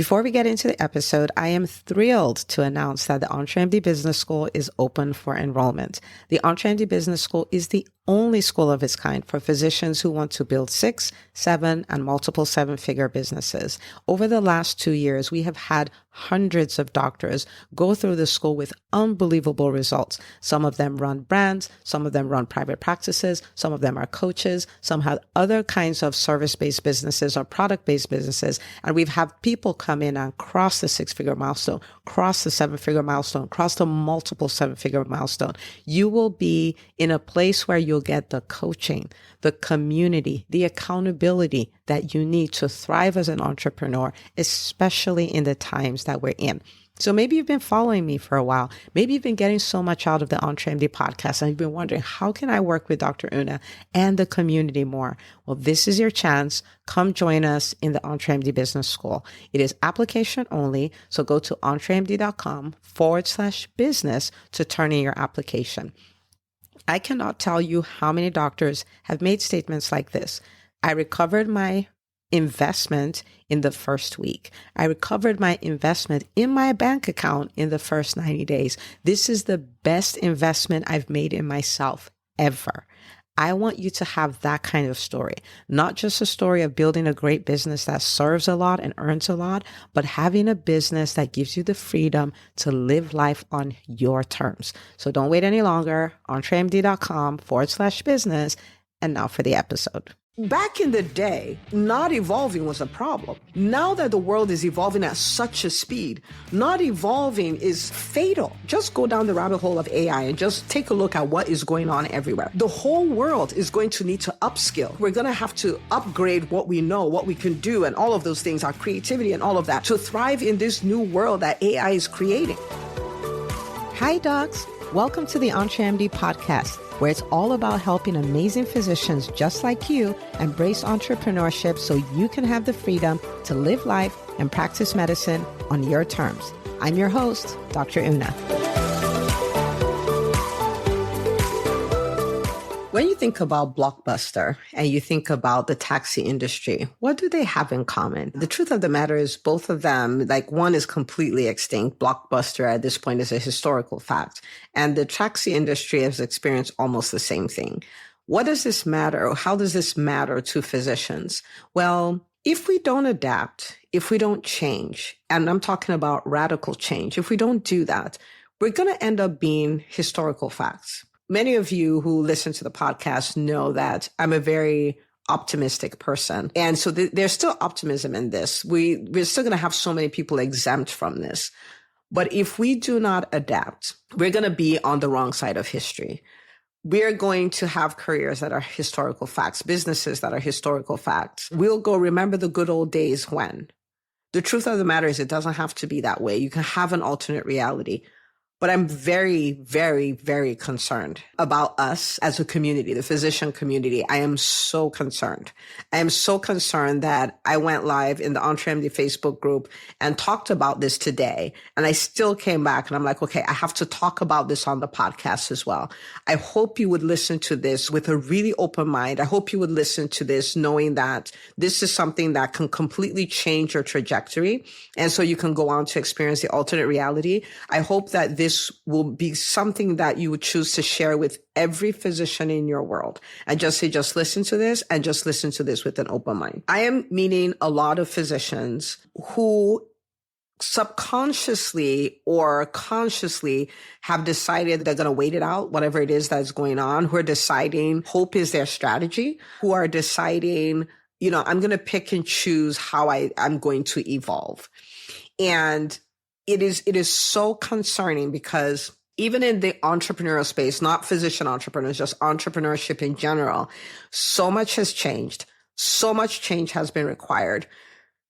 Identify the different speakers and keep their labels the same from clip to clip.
Speaker 1: Before we get into the episode, I am thrilled to announce that the EntreMD Business School is open for enrollment. The EntreMD Business School is the only school of its kind for physicians who want to build 6, 7, and multiple 7-figure businesses. Over the last 2 years, we have had hundreds of doctors go through the school with unbelievable results. Some of them run brands, some of them run private practices, some of them are coaches, some have other kinds of service-based businesses or product-based businesses. And we've had people come in and cross the 6-figure milestone, cross the 7-figure milestone, cross the multiple 7-figure milestone. You will be in a place where you'll get the coaching, the community, the accountability that you need to thrive as an entrepreneur, especially in the times that we're in. So maybe you've been following me for a while. Maybe you've been getting so much out of the EntreMD podcast and you've been wondering, how can I work with Dr. Una and the community more? Well, this is your chance. Come join us in the EntreMD Business School. It is application only. So go to entremd.com/business to turn in your application. I cannot tell you how many doctors have made statements like this. I recovered my investment in the first week. I recovered my investment in my bank account in the first 90 days. This is the best investment I've made in myself ever. I want you to have that kind of story, not just a story of building a great business that serves a lot and earns a lot, but having a business that gives you the freedom to live life on your terms. So don't wait any longer. entremd.com/business. And now for the episode.
Speaker 2: Back in the day, not evolving was a problem. Now that the world is evolving at such a speed, not evolving is fatal. Just go down the rabbit hole of AI and just take a look at what is going on everywhere. The whole world is going to need to upskill. We're going to have to upgrade what we know, what we can do, and all of those things, our creativity and all of that, to thrive in this new world that AI is creating.
Speaker 1: Hi, docs. Welcome to the EntreMD podcast, where it's all about helping amazing physicians just like you embrace entrepreneurship so you can have the freedom to live life and practice medicine on your terms. I'm your host, Dr. Una.
Speaker 2: When you think about Blockbuster and you think about the taxi industry, what do they have in common? The truth of the matter is both of them, like one is completely extinct. Blockbuster at this point is a historical fact. And the taxi industry has experienced almost the same thing. What does this matter? How does this matter to physicians? Well, if we don't adapt, if we don't change, and I'm talking about radical change, if we don't do that, we're going to end up being historical facts. Many of you who listen to the podcast know that I'm a very optimistic person. And so there's still optimism in this. We're still going to have so many people exempt from this. But if we do not adapt, we're going to be on the wrong side of history. We're going to have careers that are historical facts, businesses that are historical facts. We'll go, remember the good old days when. The truth of the matter is it doesn't have to be that way. You can have an alternate reality. But I'm very, very, very concerned about us as a community, the physician community. I am so concerned. I am so concerned that I went live in the EntreMD Facebook group and talked about this today. And I still came back and I'm like, okay, I have to talk about this on the podcast as well. I hope you would listen to this with a really open mind. I hope you would listen to this knowing that this is something that can completely change your trajectory. And so you can go on to experience the alternate reality. I hope that this will be something that you would choose to share with every physician in your world and just say, just listen to this and just listen to this with an open mind. I am meeting a lot of physicians who subconsciously or consciously have decided they're going to wait it out, whatever it is that's going on, who are deciding hope is their strategy, who are deciding, I'm going to pick and choose how I'm going to evolve. And it is so concerning because even in the entrepreneurial space, not physician entrepreneurs, just entrepreneurship in general, so much has changed. So much change has been required.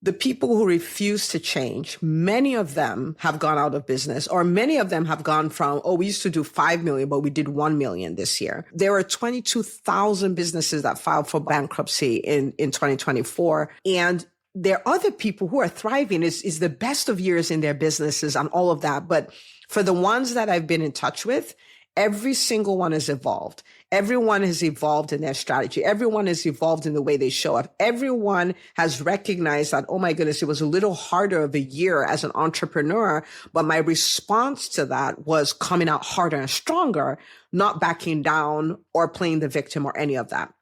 Speaker 2: The people who refuse to change, many of them have gone out of business, or many of them have gone from, we used to do 5 million, but we did 1 million this year. There were 22,000 businesses that filed for bankruptcy in 2024. And there are other people who are thriving. Is the best of years in their businesses and all of that. But for the ones that I've been in touch with, Every single one has evolved. Everyone has evolved in their strategy. Everyone has evolved in the way they show up. Everyone has recognized that, oh my goodness, it was a little harder of a year as an entrepreneur, but my response to that was coming out harder and stronger, not backing down or playing the victim or any of that.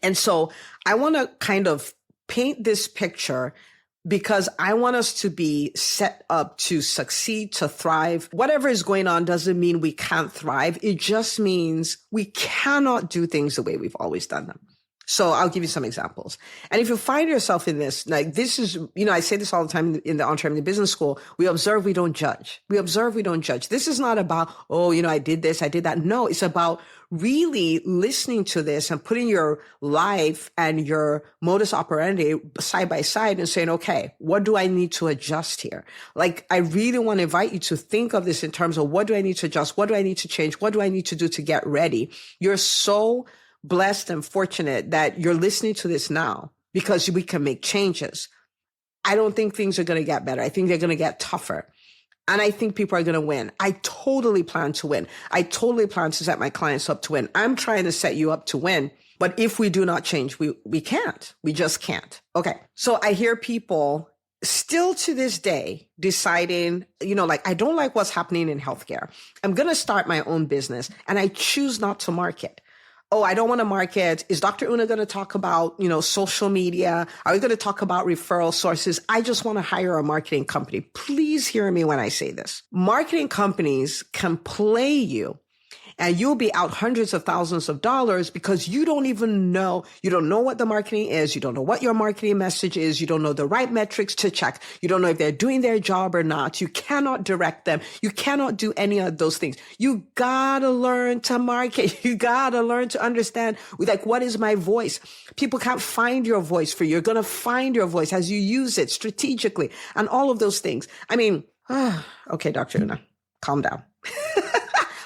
Speaker 2: And so I want to kind of paint this picture because I want us to be set up to succeed, to thrive. Whatever is going on doesn't mean we can't thrive. It just means we cannot do things the way we've always done them. So I'll give you some examples. And if you find yourself in this, like this is, I say this all the time in the Entrepreneur Business School, we observe, we don't judge. We observe, we don't judge. This is not about, I did this, I did that. No, it's about really listening to this and putting your life and your modus operandi side by side and saying, okay, what do I need to adjust here? Like, I really want to invite you to think of this in terms of what do I need to adjust? What do I need to change? What do I need to do to get ready? You're so blessed and fortunate that you're listening to this now because we can make changes. I don't think things are going to get better. I think they're going to get tougher. And I think people are going to win. I totally plan to win. I totally plan to set my clients up to win. I'm trying to set you up to win. But if we do not change, we can't. We just can't. Okay. So I hear people still to this day deciding, I don't like what's happening in healthcare. I'm going to start my own business and I choose not to market. Oh, I don't want to market. Is Dr. Una going to talk about, social media? Are we going to talk about referral sources? I just want to hire a marketing company. Please hear me when I say this. Marketing companies can play you and you'll be out hundreds of thousands of dollars because you don't even know, you don't know what the marketing is. You don't know what your marketing message is. You don't know the right metrics to check. You don't know if they're doing their job or not. You cannot direct them. You cannot do any of those things. You gotta learn to market. You gotta learn to understand, like, what is my voice? People can't find your voice for you. You're gonna find your voice as you use it strategically and all of those things. I mean, okay, Dr. Una, calm down.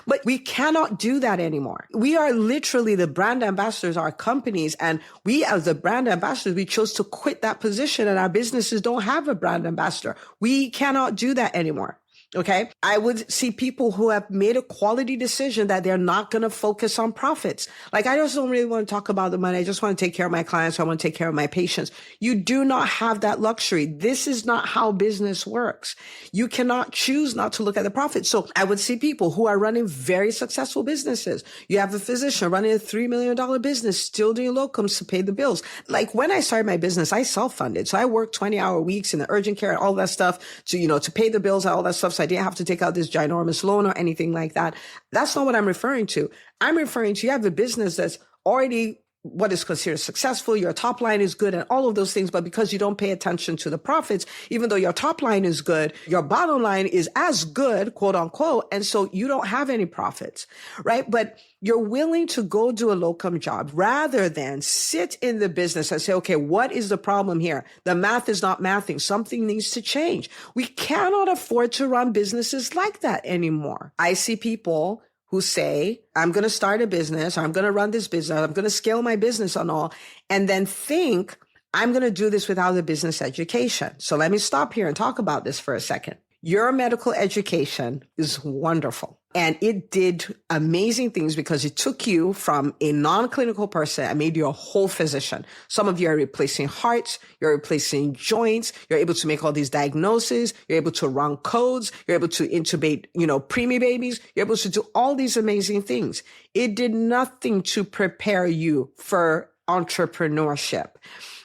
Speaker 2: But we cannot do that anymore. We are literally the brand ambassadors, our companies, and we as the brand ambassadors, we chose to quit that position and our businesses don't have a brand ambassador. We cannot do that anymore. Okay. I would see people who have made a quality decision that they're not going to focus on profits. Like, I just don't really want to talk about the money. I just want to take care of my clients. I want to take care of my patients. You do not have that luxury. This is not how business works. You cannot choose not to look at the profits. So I would see people who are running very successful businesses. You have a physician running a $3 million business, still doing locums to pay the bills. Like, when I started my business, I self-funded. So I worked 20-hour weeks in the urgent care and all that stuff to pay the bills and all that stuff. So I didn't have to take out this ginormous loan or anything like that. That's not what I'm referring to. I'm referring to, you have a business that's already what is considered successful. Your top line is good and all of those things. But because you don't pay attention to the profits, even though your top line is good, your bottom line is as good, quote unquote. And so you don't have any profits, right? But you're willing to go do a locum job rather than sit in the business and say, okay, what is the problem here? The math is not mathing. Something needs to change. We cannot afford to run businesses like that anymore. I see people who say, I'm going to start a business, or I'm going to run this business, I'm going to scale my business and all, and then think, I'm going to do this without a business education. So let me stop here and talk about this for a second. Your medical education is wonderful. And it did amazing things because it took you from a non-clinical person and made you a whole physician. Some of you are replacing hearts, you're replacing joints, you're able to make all these diagnoses, you're able to run codes, you're able to intubate, preemie babies, you're able to do all these amazing things. It did nothing to prepare you for entrepreneurship.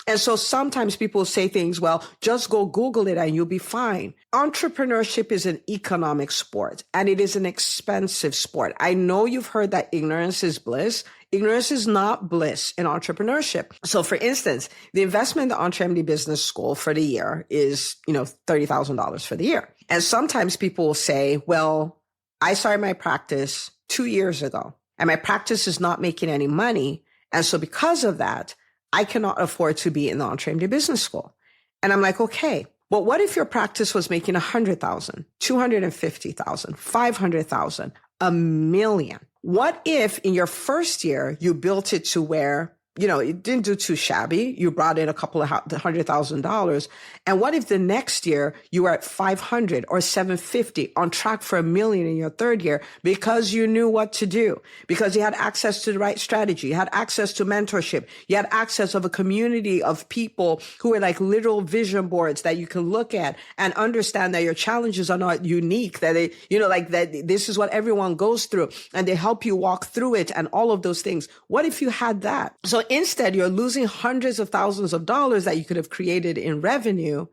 Speaker 2: And so sometimes people say things, well, just go Google it and you'll be fine. Entrepreneurship is an economic sport and it is an expensive sport. I know you've heard that ignorance is bliss. Ignorance is not bliss in entrepreneurship. So for instance, the investment in the EntreMD Business School for the year is, $30,000 for the year. And sometimes people will say, well, I started my practice 2 years ago and my practice is not making any money. And so because of that, I cannot afford to be in the EntreMD Business School. And I'm like, okay, but what if your practice was making 100,000, 250,000, 500,000, $1 million? What if in your first year you built it to where it didn't do too shabby. You brought in a couple of $100,000. And what if the next year you were at 500 or 750 on track for $1 million in your third year because you knew what to do, because you had access to the right strategy, you had access to mentorship, you had access of a community of people who are like literal vision boards that you can look at and understand that your challenges are not unique, that they, like that this is what everyone goes through and they help you walk through it and all of those things. What if you had that? So instead, you're losing hundreds of thousands of dollars that you could have created in revenue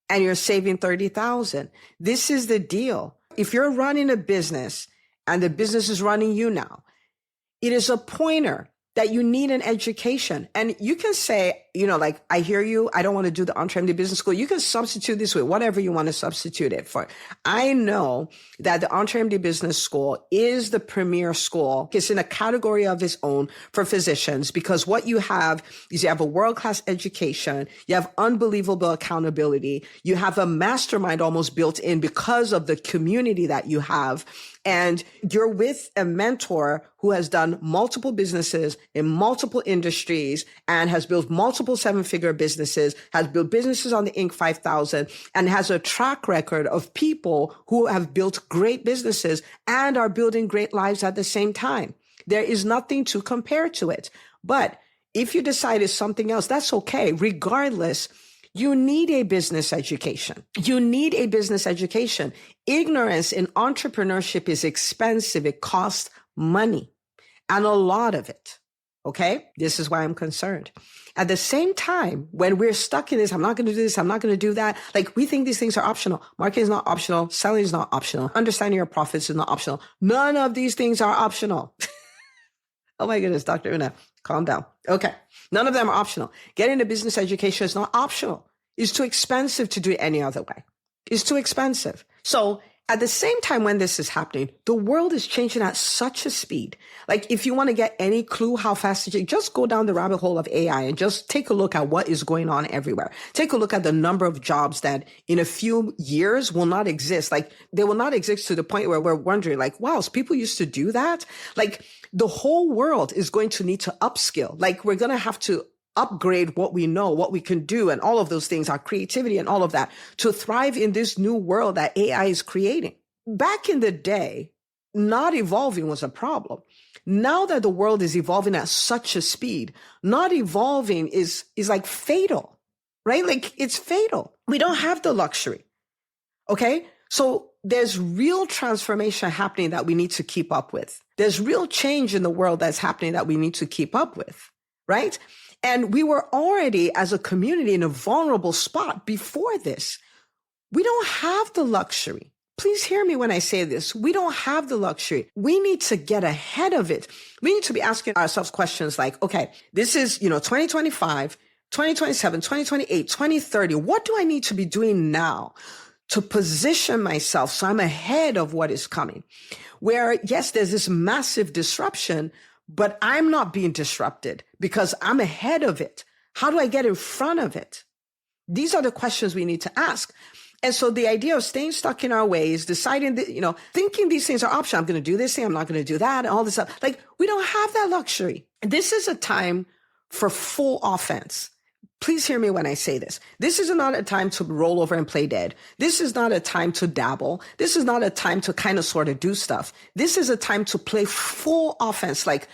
Speaker 2: and you're saving 30,000. This is the deal. If you're running a business and the business is running you now, it is a pointer that you need an education. And you can say, like, I hear you. I don't want to do the EntreMD Business School. You can substitute this with whatever you want to substitute it for. I know that the EntreMD Business School is the premier school. It's in a category of its own for physicians because what you have is you have a world-class education. You have unbelievable accountability. You have a mastermind almost built in because of the community that you have. And you're with a mentor who has done multiple businesses in multiple industries and has built multiple seven-figure businesses, has built businesses on the Inc. 5000, and has a track record of people who have built great businesses and are building great lives at the same time. There is nothing to compare to it. But if you decide it's something else, that's okay. Regardless, you need a business education. You need a business education. Ignorance in entrepreneurship is expensive. It costs money and a lot of it. Okay. This is why I'm concerned. At the same time, when we're stuck in this, I'm not going to do this, I'm not going to do that. Like we think these things are optional. Marketing is not optional. Selling is not optional. Understanding your profits is not optional. None of these things are optional. Oh my goodness, Dr. Una, calm down. Okay. None of them are optional. Getting a business education is not optional. It's too expensive to do it any other way. It's too expensive. So at the same time when this is happening, the world is changing at such a speed. Like if you want to get any clue how fast it is, just go down the rabbit hole of AI and just take a look at what is going on everywhere. Take a look at the number of jobs that in a few years will not exist. Like they will not exist to the point where we're wondering like, wow, so people used to do that? Like the whole world is going to need to upskill. Like we're going to have to upgrade what we know, what we can do, and all of those things, our creativity and all of that, to thrive in this new world that AI is creating. Back in the day, not evolving was a problem. Now that the world is evolving at such a speed, not evolving is like fatal, right? Like it's fatal. We don't have the luxury. Okay. So there's real transformation happening that we need to keep up with. There's real change in the world that's happening that we need to keep up with, right? And we were already as a community in a vulnerable spot before this. We don't have the luxury. Please hear me when I say this. We don't have the luxury. We need to get ahead of it. We need to be asking ourselves questions like, okay, this is, 2025, 2027, 2028, 2030. What do I need to be doing now to position myself so I'm ahead of what is coming? Where, yes, there's this massive disruption, but I'm not being disrupted because I'm ahead of it. How do I get in front of it? These are the questions we need to ask. And so the idea of staying stuck in our ways, deciding that, thinking these things are optional. I'm going to do this thing. I'm not going to do that and all this stuff. Like we don't have that luxury. This is a time for full offense. Please hear me when I say this. This is not a time to roll over and play dead. This is not a time to dabble. This is not a time to kind of sort of do stuff. This is a time to play full offense. Like,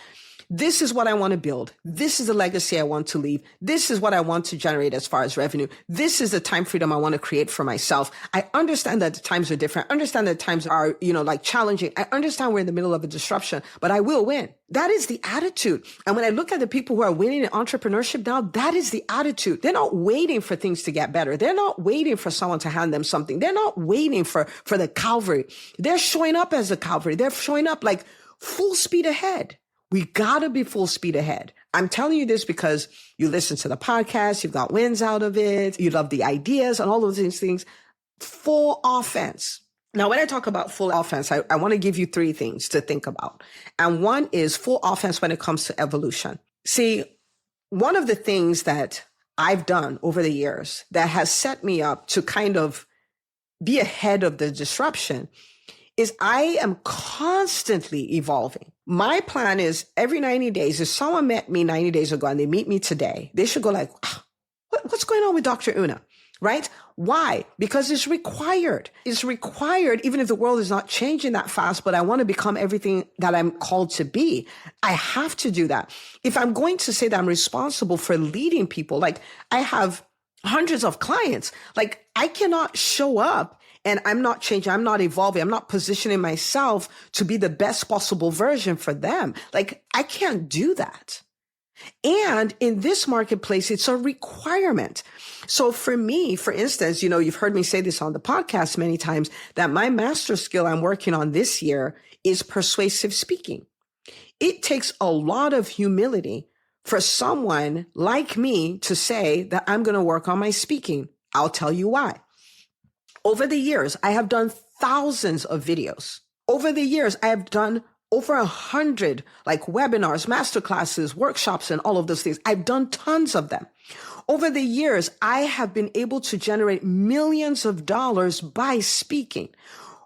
Speaker 2: this is what I want to build. This is the legacy I want to leave. This is what I want to generate as far as revenue. This is the time freedom I want to create for myself. I understand that the times are different. I understand that times are, like challenging. I understand we're in the middle of a disruption, but I will win. That is the attitude. And when I look at the people who are winning in entrepreneurship now, that is the attitude. They're not waiting for things to get better. They're not waiting for someone to hand them something. They're not waiting for the Calvary. They're showing up as the Calvary. They're showing up like full speed ahead. We gotta be full speed ahead. I'm telling you this because you listen to the podcast, you've got wins out of it, you love the ideas and all of these things. Full offense. Now, when I talk about full offense, I want to give you three things to think about. And one is full offense when it comes to evolution. See, one of the things that I've done over the years that has set me up to kind of be ahead of the disruption is I am constantly evolving. My plan is every 90 days, if someone met me 90 days ago and they meet me today, they should go like, what's going on with Dr. Una? Right? Why? Because it's required. It's required, even if the world is not changing that fast, but I want to become everything that I'm called to be. I have to do that. If I'm going to say that I'm responsible for leading people, like I have hundreds of clients, like I cannot show up and I'm not changing. I'm not evolving. I'm not positioning myself to be the best possible version for them. Like I can't do that. And in this marketplace, it's a requirement. So for me, for instance, you've heard me say this on the podcast many times that my master skill I'm working on this year is persuasive speaking. It takes a lot of humility for someone like me to say that I'm going to work on my speaking. I'll tell you why. Over the years, I have done thousands of videos. Over the years, I have done over 100 like webinars, masterclasses, workshops, and all of those things. I've done tons of them. Over the years, I have been able to generate millions of dollars by speaking.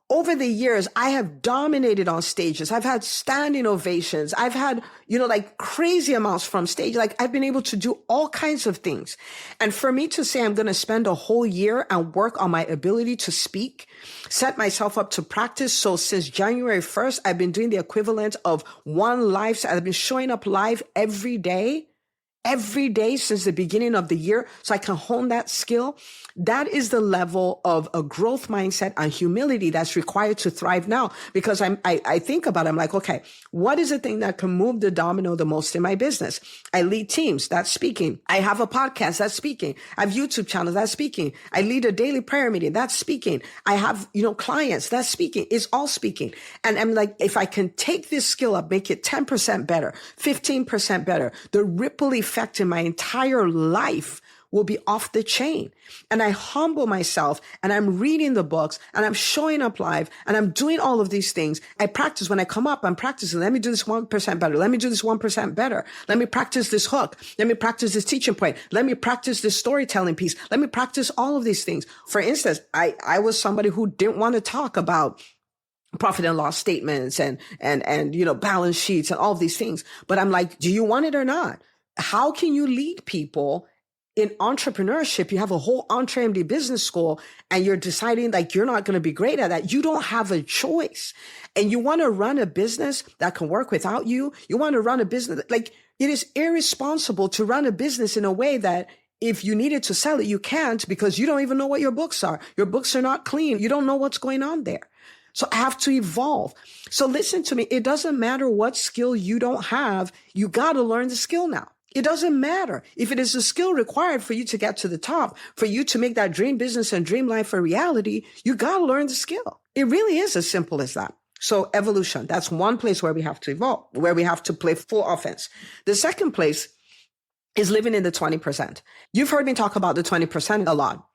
Speaker 2: Over the years, I have dominated on stages. I've had standing ovations. I've had, like crazy amounts from stage. Like I've been able to do all kinds of things. And for me to say I'm going to spend a whole year and work on my ability to speak, set myself up to practice. So since January 1st, I've been doing the equivalent of one live. So I've been showing up live every day since the beginning of the year so I can hone that skill. That is the level of a growth mindset and humility that's required to thrive now. Because I think about it, I'm like, okay, what is the thing that can move the domino the most in my business? I lead teams, that's speaking. I have a podcast, that's speaking. I have YouTube channels, that's speaking. I lead a daily prayer meeting, that's speaking. I have, clients, that's speaking. It's all speaking. And I'm like, if I can take this skill up, make it 10% better, 15% better, the ripple effect in my entire life will be off the chain. And I humble myself and I'm reading the books and I'm showing up live and I'm doing all of these things. I practice when I come up, I'm practicing. Let me do this 1% better. Let me do this 1% better. Let me practice this hook. Let me practice this teaching point. Let me practice this storytelling piece. Let me practice all of these things. For instance, I was somebody who didn't want to talk about profit and loss statements and balance sheets and all of these things. But I'm like, do you want it or not? How can you lead people in entrepreneurship? You have a whole EntreMD business school and you're deciding like you're not going to be great at that. You don't have a choice. And you want to run a business that can work without you. You want to run a business like it is irresponsible to run a business in a way that if you needed to sell it, you can't because you don't even know what your books are. Your books are not clean. You don't know what's going on there. So I have to evolve. So listen to me. It doesn't matter what skill you don't have. You got to learn the skill now. It doesn't matter if it is a skill required for you to get to the top, for you to make that dream business and dream life a reality. You got to learn the skill. It really is as simple as that. So evolution, that's one place where we have to evolve, where we have to play full offense. The second place is living in the 20%. You've heard me talk about the 20% a lot.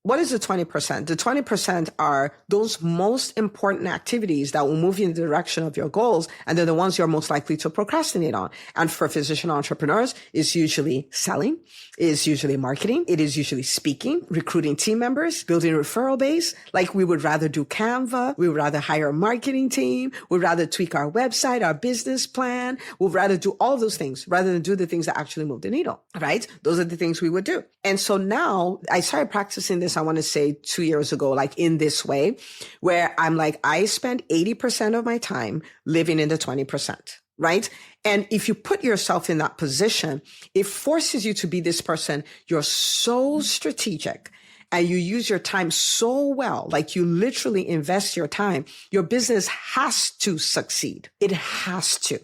Speaker 2: What is the 20%? The 20% are those most important activities that will move you in the direction of your goals. And they're the ones you're most likely to procrastinate on. And for physician entrepreneurs, it's usually selling, it's usually marketing, it is usually speaking, recruiting team members, building a referral base. Like we would rather do Canva. We would rather hire a marketing team. We'd rather tweak our website, our business plan. We'd rather do all those things rather than do the things that actually move the needle, right? Those are the things we would do. And so now I started practicing this, I want to say 2 years ago, like in this way, where I'm like, I spend 80% of my time living in the 20%, right? And if you put yourself in that position, it forces you to be this person. You're so strategic and you use your time so well, like you literally invest your time. Your business has to succeed. It has to.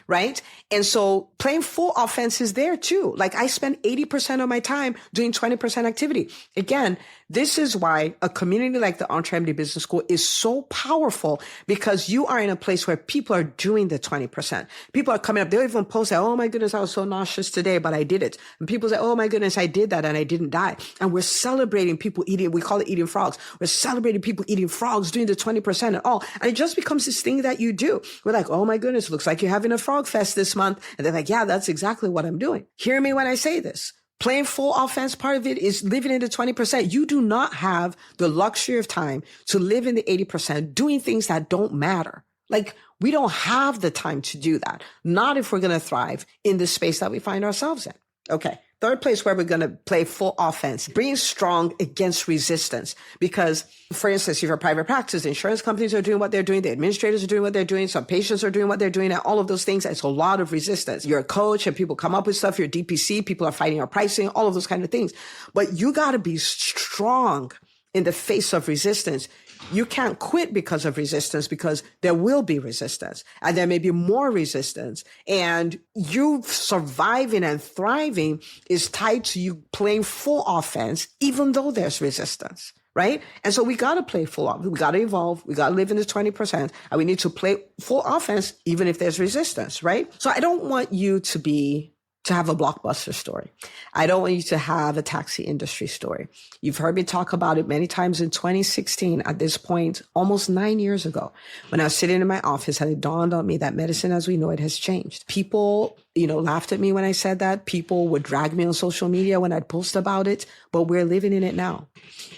Speaker 2: Right? And so playing full offense is there too. Like I spend 80% of my time doing 20% activity. Again, this is why a community like the EntreMD Business School is so powerful because you are in a place where people are doing the 20%. People are coming up. They'll even post that, oh my goodness, I was so nauseous today, but I did it. And people say, oh my goodness, I did that and I didn't die. And we're celebrating people eating, we call it eating frogs. We're celebrating people eating frogs, doing the 20% and all. And it just becomes this thing that you do. We're like, oh my goodness, looks like you're having a frog fest this month. And they're like, yeah, that's exactly what I'm doing. Hear me when I say this. Playing full offense, part of it is living in the 20%. You do not have the luxury of time to live in the 80%, doing things that don't matter. Like, we don't have the time to do that. Not if we're going to thrive in the space that we find ourselves in. Okay. Third place where we're going to play full offense, being strong against resistance. Because, for instance, if you're a private practice, insurance companies are doing what they're doing, the administrators are doing what they're doing, some patients are doing what they're doing, and all of those things, it's a lot of resistance. You're a coach and people come up with stuff, you're DPC, people are fighting our pricing, all of those kind of things. But you got to be strong in the face of resistance. You can't quit because of resistance, because there will be resistance and there may be more resistance, and you surviving and thriving is tied to you playing full offense, even though there's resistance, right? And so we got to play full offense. We got to evolve. We got to live in this 20%, and we need to play full offense, even if there's resistance, right? So I don't want you to have a blockbuster story. I don't want you to have a taxi industry story. You've heard me talk about it many times. In 2016, at this point, almost 9 years ago, when I was sitting in my office, and it dawned on me that medicine as we know it has changed. People, laughed at me when I said that. People would drag me on social media when I'd post about it, but we're living in it now.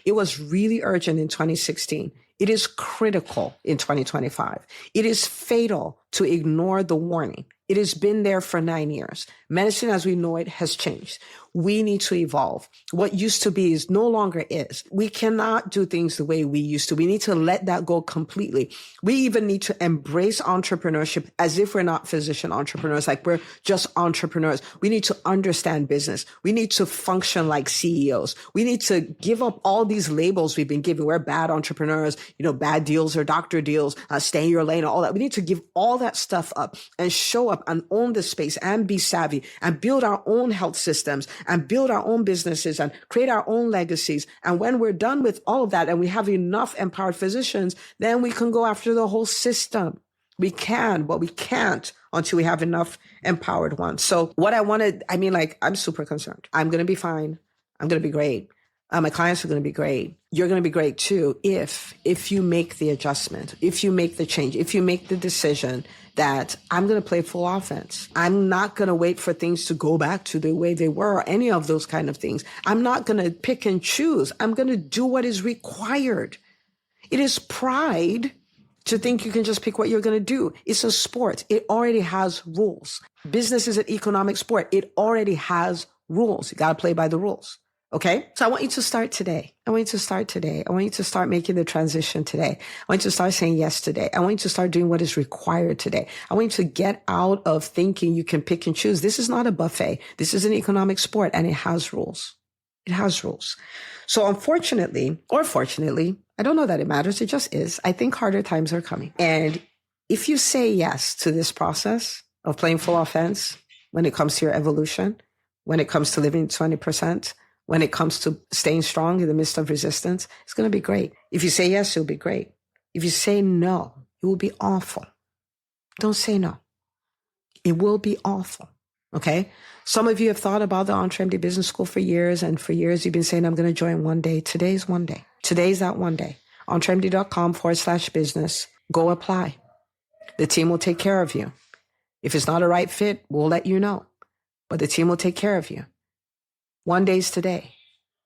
Speaker 2: It was really urgent in 2016. It is critical in 2025. It is fatal to ignore the warning. It has been there for 9 years. Medicine as we know it has changed. We need to evolve. What used to be is no longer is. We cannot do things the way we used to. We need to let that go completely. We even need to embrace entrepreneurship as if we're not physician entrepreneurs, like we're just entrepreneurs. We need to understand business. We need to function like CEOs. We need to give up all these labels we've been given. We're bad entrepreneurs, bad deals or doctor deals, stay in your lane, all that. We need to give all that stuff up and show up and own the space and be savvy and build our own health systems and build our own businesses and create our own legacies. And when we're done with all of that and we have enough empowered physicians, then we can go after the whole system. We can, but we can't until we have enough empowered ones. So what I wanted, I'm super concerned. I'm going to be fine. I'm going to be great. My clients are going to be great. You're going to be great too if you make the adjustment, if you make the change, if you make the decision that I'm going to play full offense. I'm not going to wait for things to go back to the way they were or any of those kind of things. I'm not going to pick and choose. I'm going to do what is required. It is pride to think you can just pick what you're going to do. It's a sport. It already has rules. Business is an economic sport. It already has rules. You got to play by the rules. Okay. So I want you to start today. I want you to start making the transition today. I want you to start saying yes today. I want you to start doing what is required today. I want you to get out of thinking you can pick and choose. This is not a buffet. This is an economic sport, and it has rules. It has rules. So unfortunately, or fortunately, I don't know that it matters. It just is. I think harder times are coming. And if you say yes to this process of playing full offense when it comes to your evolution, when it comes to living 20%, when it comes to staying strong in the midst of resistance, it's going to be great. If you say yes, it'll be great. If you say no, it will be awful. Don't say no. It will be awful. Okay? Some of you have thought about the EntreMD Business School for years, and for years you've been saying, I'm going to join one day. Today's one day. Today's that one day. EntreMD.com/business. Go apply. The team will take care of you. If it's not a right fit, we'll let you know. But the team will take care of you. One day's today.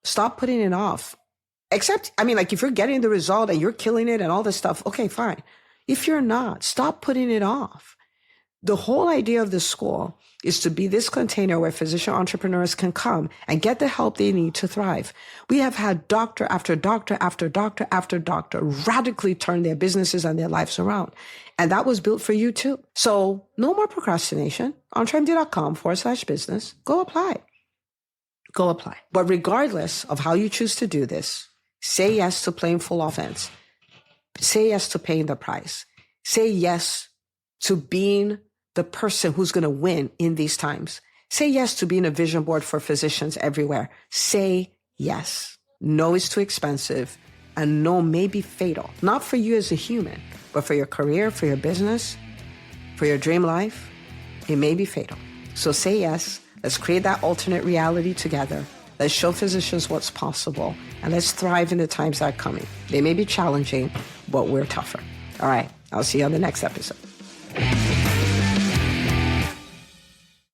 Speaker 2: Stop putting it off. Except, if you're getting the result and you're killing it and all this stuff, okay, fine. If you're not, stop putting it off. The whole idea of the school is to be this container where physician entrepreneurs can come and get the help they need to thrive. We have had doctor after doctor after doctor after doctor radically turn their businesses and their lives around. And that was built for you too. So no more procrastination. EntreMD.com/business. Go apply. Go apply. But regardless of how you choose to do this, say yes to playing full offense. Say yes to paying the price. Say yes to being the person who's going to win in these times. Say yes to being a vision board for physicians everywhere. Say yes. No is too expensive, and no may be fatal. Not for you as a human, but for your career, for your business, for your dream life. It may be fatal. So say yes. Let's create that alternate reality together. Let's show physicians what's possible, and let's thrive in the times that are coming. They may be challenging, but we're tougher. All right. I'll see you on the next episode.